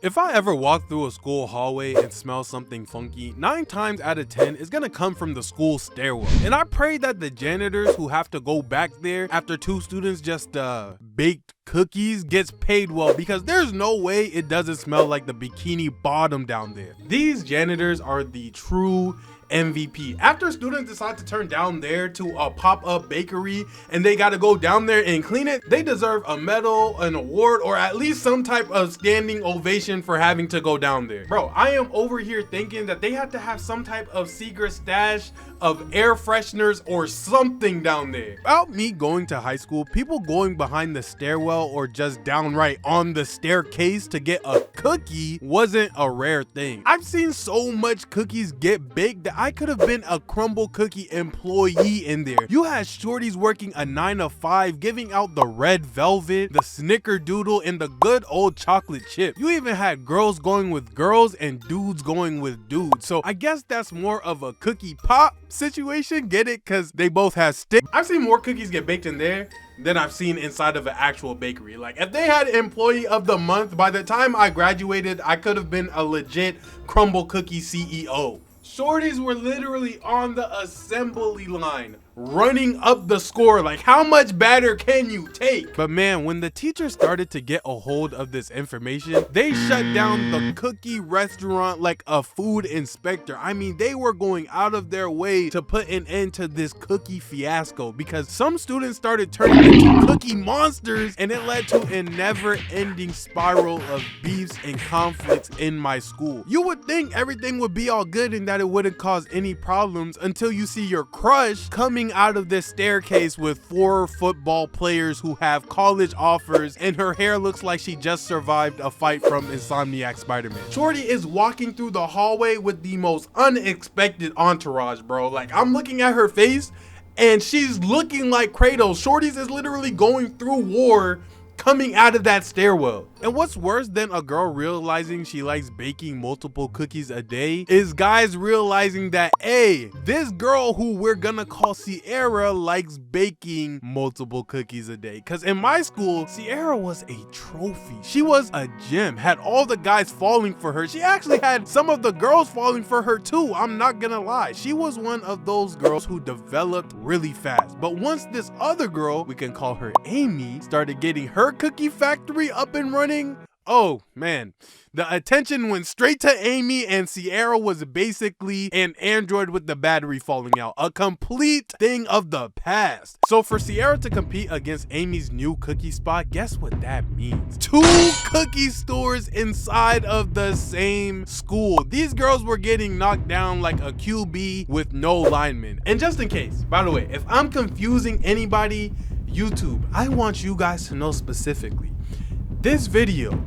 If I ever walk through a school hallway and smell something funky, 9 times out of 10 it's gonna come from the school stairwell. And I pray that the janitors who have to go back there after 2 students just baked cookies gets paid well, because there's no way it doesn't smell like the Bikini Bottom down there. These janitors are the true MVP. After students decide to turn down there to a pop-up bakery and they got to go down there and clean it, they deserve a medal, an award, or at least some type of standing ovation for having to go down there. Bro, I am over here thinking that they had to have some type of secret stash of air fresheners or something down there. About me going to high school, people going behind the stairwell or just downright on the staircase to get a cookie wasn't a rare thing. I've seen so much cookies get baked that I could have been a crumble cookie employee in there. You had shorties working a 9 to 5, giving out the red velvet, the snickerdoodle, and the good old chocolate chip. You even had girls going with girls and dudes going with dudes. So I guess that's more of a cookie pop situation. Get it? Cause they both have stick. I've seen more cookies get baked in there than I've seen inside of an actual bakery. Like, if they had employee of the month, by the time I graduated, I could have been a legit crumble cookie CEO. Shorties were literally on the assembly line, running up the score. Like, how much batter can you take? But man, when the teacher started to get a hold of this information, they shut down the cookie restaurant like a food inspector. I mean, they were going out of their way to put an end to this cookie fiasco, because some students started turning into cookie monsters, and it led to a never-ending spiral of beefs and conflicts in my school. You would think everything would be all good and that it wouldn't cause any problems until you see your crush coming out of this staircase with 4 football players who have college offers, and her hair looks like she just survived a fight from Insomniac Spider-Man. Shorty is walking through the hallway with the most unexpected entourage, bro. Like, I'm looking at her face and she's looking like Kratos. Shorty's is literally going through war coming out of that stairwell. And what's worse than a girl realizing she likes baking multiple cookies a day is guys realizing that, hey, this girl who we're gonna call Sierra likes baking multiple cookies a day. Because in my school, Sierra was a trophy. She was a gem, had all the guys falling for her. She actually had some of the girls falling for her too. I'm not gonna lie. She was one of those girls who developed really fast. But once this other girl, we can call her Amy, started getting her cookie factory up and running, oh man, the attention went straight to Amy, and Sierra was basically an android with the battery falling out, a complete thing of the past. So for Sierra to compete against Amy's new cookie spot, guess what that means? 2 cookie stores inside of the same school. These girls were getting knocked down like a QB with no linemen. And just in case, by the way, if I'm confusing anybody, YouTube, I want you guys to know specifically, this video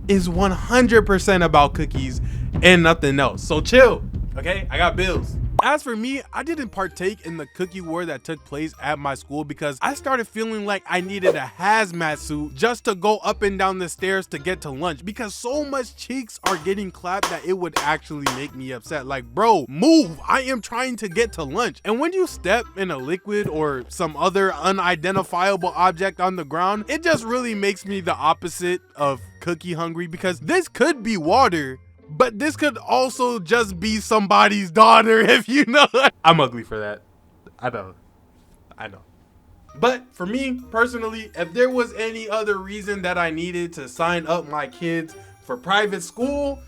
is 100% about cookies and nothing else. So chill, okay? I got bills. As for me, I didn't partake in the cookie war that took place at my school because I started feeling like I needed a hazmat suit just to go up and down the stairs to get to lunch, because so much cheeks are getting clapped that it would actually make me upset. Like, bro, move, I am trying to get to lunch. And when you step in a liquid or some other unidentifiable object on the ground, it just really makes me the opposite of cookie hungry, because this could be water, but this could also just be somebody's daughter, if you know. I'm ugly for that. I know. But for me personally, if there was any other reason that I needed to sign up my kids for private school,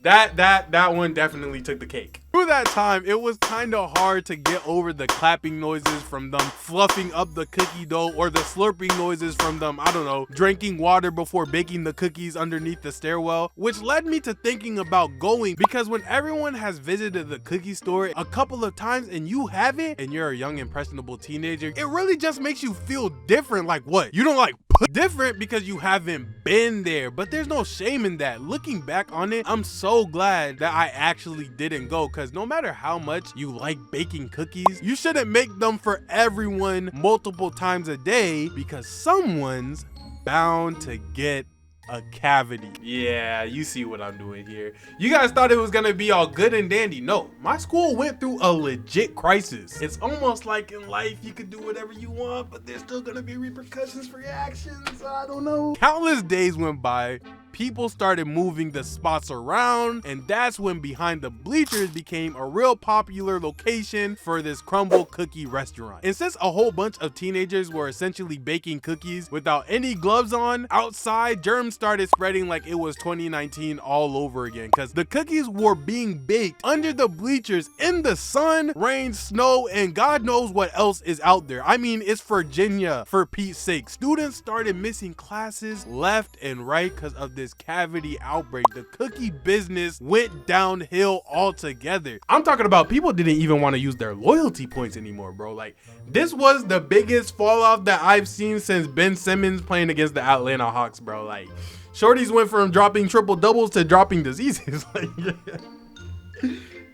that one definitely took the cake. Through that time, it was kind of hard to get over the clapping noises from them fluffing up the cookie dough, or the slurping noises from them, I don't know, drinking water before baking the cookies underneath the stairwell, which led me to thinking about going, because when everyone has visited the cookie store a couple of times and you haven't, and you're a young impressionable teenager, it really just makes you feel different. Like, what? You don't like different because you haven't been there, but there's no shame in that. Looking back on it, I'm so glad that I actually didn't go, because no matter how much you like baking cookies, you shouldn't make them for everyone multiple times a day, because someone's bound to get a cavity. Yeah, you see what I'm doing here. You guys thought it was gonna be all good and dandy. No, my school went through a legit crisis. It's almost like in life you could do whatever you want, but there's still gonna be repercussions for your actions. I don't know. Countless days went by. people started moving the spots around, and that's when behind the bleachers became a real popular location for this crumble cookie restaurant. And since a whole bunch of teenagers were essentially baking cookies without any gloves on outside, germs started spreading like it was 2019 all over again, because the cookies were being baked under the bleachers in the sun, rain, snow, and God knows what else is out there. I mean, it's Virginia, for Pete's sake. Students started missing classes left and right because of this cavity outbreak. The cookie business went downhill altogether. I'm talking about people didn't even want to use their loyalty points anymore, bro. Like, this was the biggest fallout that I've seen since Ben Simmons playing against the Atlanta Hawks, bro. Like, shorties went from dropping triple doubles to dropping diseases. Like,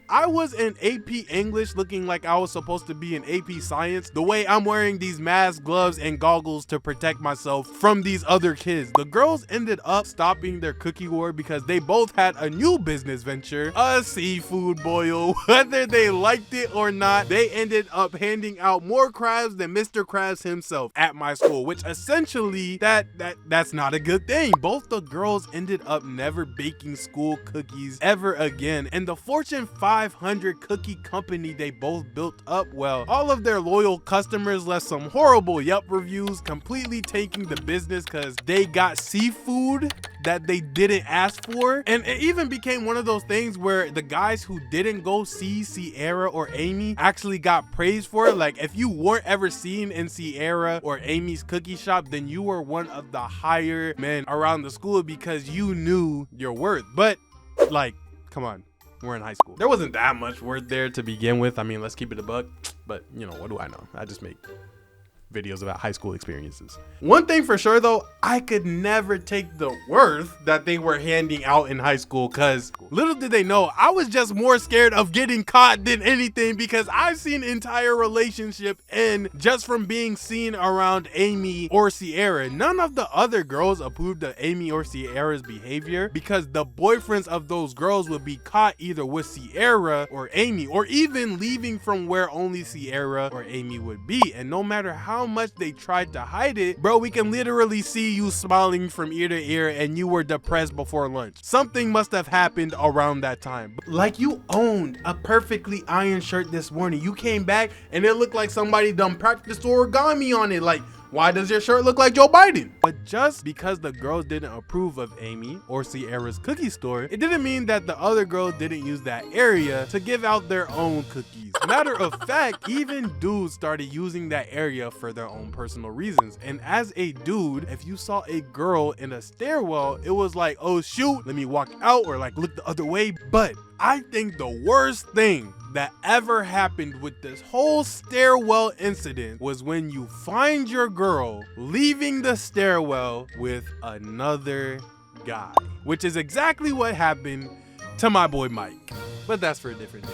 I was in AP English looking like I was supposed to be in AP Science, the way I'm wearing these masks, gloves, and goggles to protect myself from these other kids. The girls ended up stopping their cookie war because they both had a new business venture, a seafood boil. Whether they liked it or not, they ended up handing out more crabs than Mr. Krabs himself at my school, which essentially that's not a good thing. Both the girls ended up never baking school cookies ever again, and the Fortune 500 cookie company they both built up, well, all of their loyal customers left some horrible Yelp reviews, completely tanking the business because they got seafood that they didn't ask for. And it even became one of those things where the guys who didn't go see Sierra or Amy actually got praised for it. Like, if you weren't ever seen in Sierra or Amy's cookie shop, then you were one of the higher men around the school because you knew your worth. But like, come on, we're in high school. There wasn't that much worth there to begin with. I mean, let's keep it a buck. But you know, what do I know? I just make videos about high school experiences. One thing for sure though, I could never take the worth that they were handing out in high school, because little did they know I was just more scared of getting caught than anything, because I've seen entire relationship end just from being seen around Amy or Sierra. None of the other girls approved of Amy or Sierra's behavior because the boyfriends of those girls would be caught either with Sierra or Amy, or even leaving from where only Sierra or Amy would be. And no matter how much they tried to hide it, bro, we can literally see you smiling from ear to ear and you were depressed before lunch. Something must have happened around that time. Like, you owned a perfectly ironed shirt this morning. You came back and it looked like somebody done practiced origami on it. Like, why does your shirt look like Joe Biden? But just because the girls didn't approve of Amy or Sierra's cookie store, it didn't mean that the other girls didn't use that area to give out their own cookies. Matter of fact, even dudes started using that area for their own personal reasons. And as a dude, if you saw a girl in a stairwell, it was like, oh shoot, let me walk out, or like look the other way. But I think the worst thing that ever happened with this whole stairwell incident was when you find your girl leaving the stairwell with another guy, which is exactly what happened to my boy Mike. But that's for a different day.